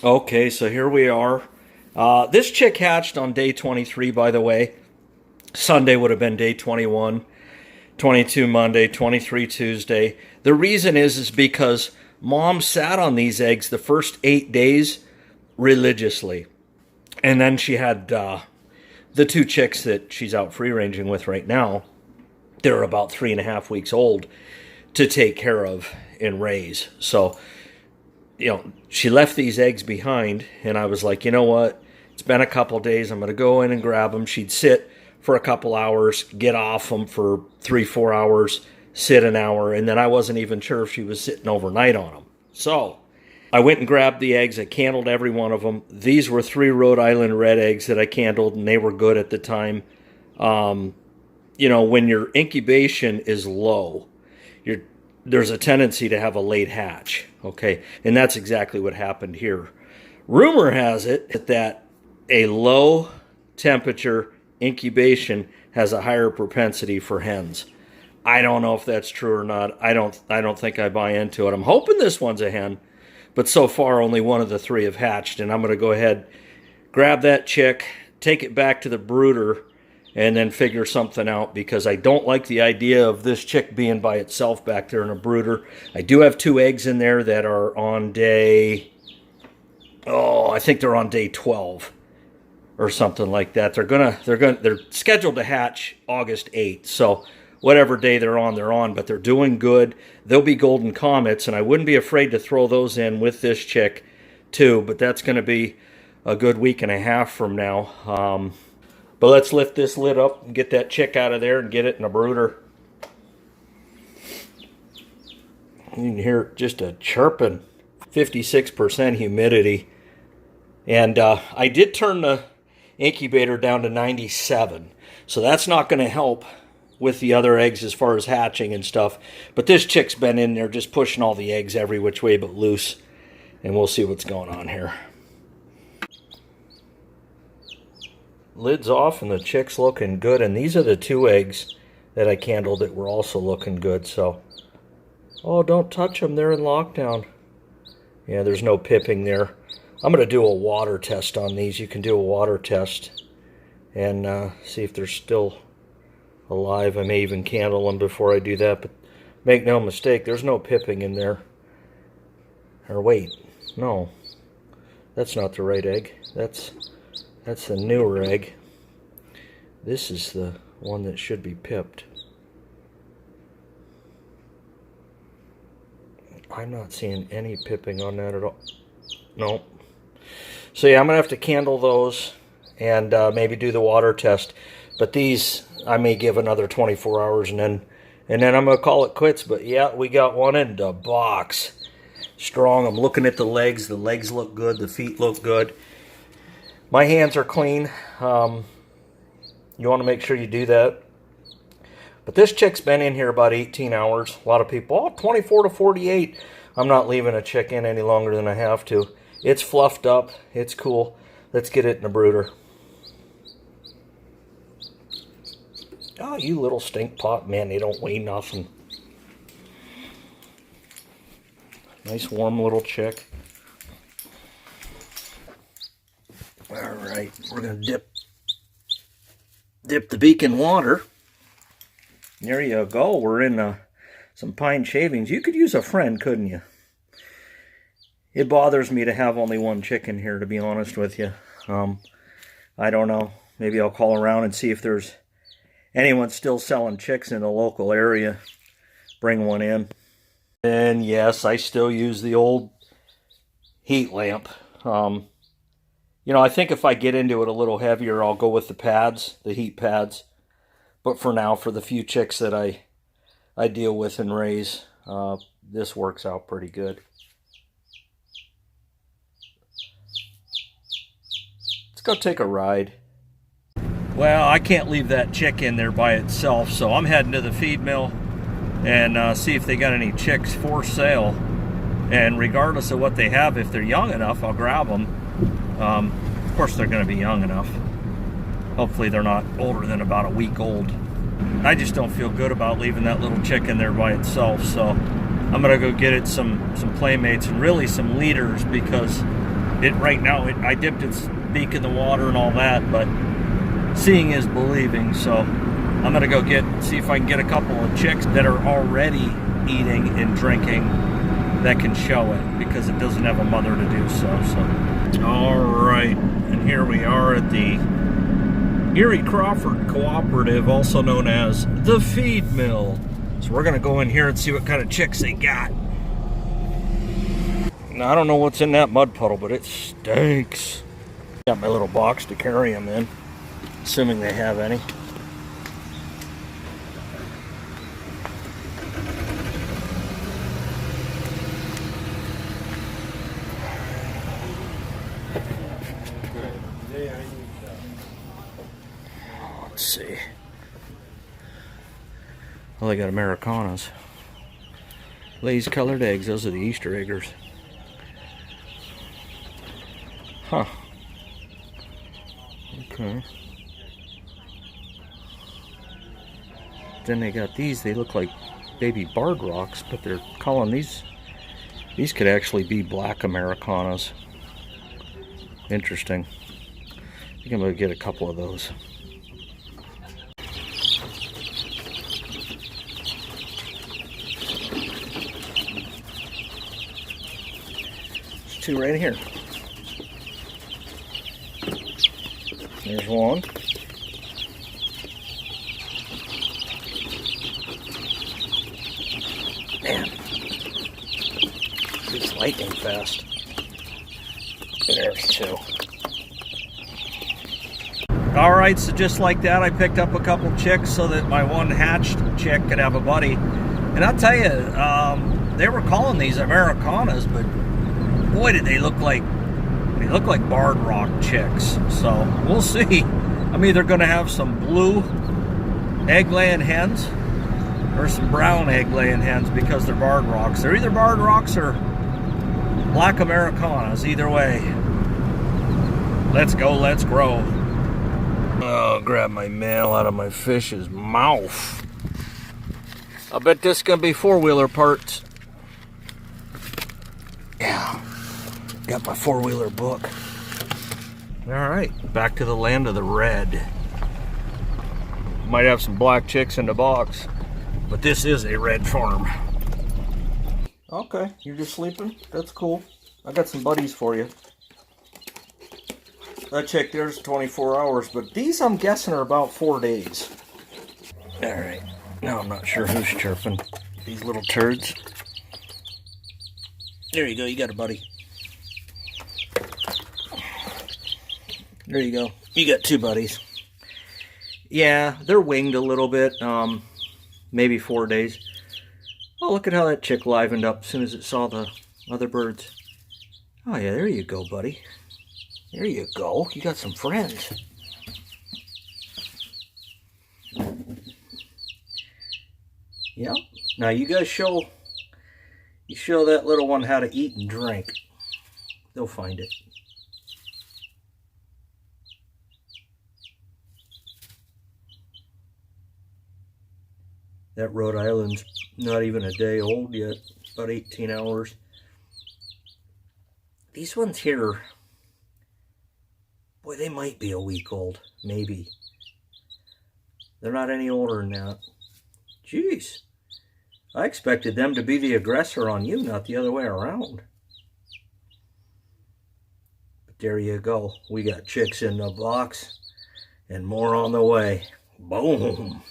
Okay, so here we are. This chick hatched on day 23, by the way. Sunday would have been day 21, 22 Monday, 23 Tuesday. The reason is because mom sat on these eggs the first 8 days religiously. And then she had the two chicks that she's out free ranging with right now. They're about 3.5 weeks old to take care of and raise. So, she left these eggs behind, and I was like, you know what? It's been a couple days. I'm going to go in and grab them. She'd sit for a couple hours, get off them for 3-4 hours, sit an hour, and then I wasn't even sure if she was sitting overnight on them. So I went and grabbed the eggs. I candled every one of them. These were 3 Rhode Island red eggs that I candled, and they were good at the time. When your incubation is low, there's a tendency to have a late hatch, okay? And that's exactly what happened here. Rumor has it that a low temperature incubation has a higher propensity for hens. I don't know if that's true or not. I don't think I buy into it. I'm hoping this one's a hen, but so far only one of the 3 have hatched, and I'm going to go ahead, grab that chick, take it back to the brooder, and then figure something out, because I don't like the idea of this chick being by itself back there in a brooder. I do have 2 eggs in there that are on day, I think they're on day 12 or something like that. They're scheduled to hatch August 8th. So whatever day they're on, but they're doing good. They'll be golden comets, and I wouldn't be afraid to throw those in with this chick too, but that's going to be a good week and a half from now. But let's lift this lid up and get that chick out of there and get it in a brooder. You can hear just a chirping, 56% humidity. And I did turn the incubator down to 97. So that's not going to help with the other eggs as far as hatching and stuff. But this chick's been in there just pushing all the eggs every which way but loose. And we'll see what's going on here. Lid's off and the chick's looking good, and these are the 2 eggs that I candled that were also looking good. So, don't touch them, they're in lockdown. Yeah, there's no pipping there. I'm going to do a water test on these. You can do a water test and see if they're still alive. I may even candle them before I do that, but make no mistake, there's no pipping in there. Or wait, no, that's not the right egg. That's the newer egg. This is the one that should be pipped. I'm not seeing any pipping on that at all. No. So yeah, I'm going to have to candle those and maybe do the water test. But these, I may give another 24 hours and then I'm going to call it quits. But yeah, we got one in the box. Strong. I'm looking at the legs. The legs look good. The feet look good. My hands are clean. You want to make sure you do that. But this chick's been in here about 18 hours. A lot of people, 24 to 48. I'm not leaving a chick in any longer than I have to. It's fluffed up. It's cool. Let's get it in a brooder. Oh, you little stink pot. Man, they don't weigh nothing. Nice warm little chick. Alright, we're going to dip the beak in water. There you go. We're in some pine shavings. You could use a friend, couldn't you? It bothers me to have only one chicken here, to be honest with you. I don't know. Maybe I'll call around and see if there's anyone still selling chicks in the local area. Bring one in. And yes, I still use the old heat lamp. I think if I get into it a little heavier, I'll go with the pads, the heat pads. But for now, for the few chicks that I deal with and raise, this works out pretty good. Let's go take a ride. Well, I can't leave that chick in there by itself, so I'm heading to the feed mill and see if they got any chicks for sale. And regardless of what they have, if they're young enough, I'll grab them. Of course, they're going to be young enough. Hopefully, they're not older than about a week old. I just don't feel good about leaving that little chick in there by itself, so I'm going to go get it some playmates and really some leaders, because right now, I dipped its beak in the water and all that, but seeing is believing, so I'm gonna go see if I can get a couple of chicks that are already eating and drinking that can show it, because it doesn't have a mother to do so. All right, and here we are at the Erie Crawford Cooperative, also known as the Feed Mill. So we're gonna go in here and see what kind of chicks they got. Now, I don't know what's in that mud puddle, but it stinks. Got my little box to carry them in, assuming they have any. Let's see. Well, they got Americanas. Lays colored eggs. Those are the Easter eggers. Huh. Okay. Then they got these. They look like baby barred rocks, but they're calling these could actually be black Americanas. Interesting. I think I'm going to get a couple of those. There's two right here. There's one. Man, it's lightning fast. There's two. All right, so just like that, I picked up a couple chicks so that my one hatched chick could have a buddy. And I'll tell you, they were calling these Americanas, but boy, did they look like barred rock chicks. So we'll see. I'm either going to have some blue egg-laying hens or some brown egg-laying hens because they're barred rocks. They're either barred rocks or black Americanas. Either way, let's go, let's grow. Oh, grab my mail out of my fish's mouth. I bet this is going to be four-wheeler parts. Yeah, got my four-wheeler book. All right, back to the land of the red. Might have some black chicks in the box, but this is a red farm. Okay, you're just sleeping? That's cool. I got some buddies for you. I checked theirs 24 hours, but these I'm guessing are about 4 days. All right, now I'm not sure who's chirping. These little turds. There you go, you got a buddy. There you go. You got two buddies. Yeah, they're winged a little bit. Maybe 4 days. Oh, look at how that chick livened up as soon as it saw the other birds. Oh yeah, there you go, buddy. There you go. You got some friends. Yep. Now you guys show that little one how to eat and drink. They'll find it. That Rhode Island's not even a day old yet, about 18 hours. These ones here, boy, they might be a week old, maybe. They're not any older than that. Jeez, I expected them to be the aggressor on you, not the other way around. But there you go. We got chicks in the box and more on the way. Boom.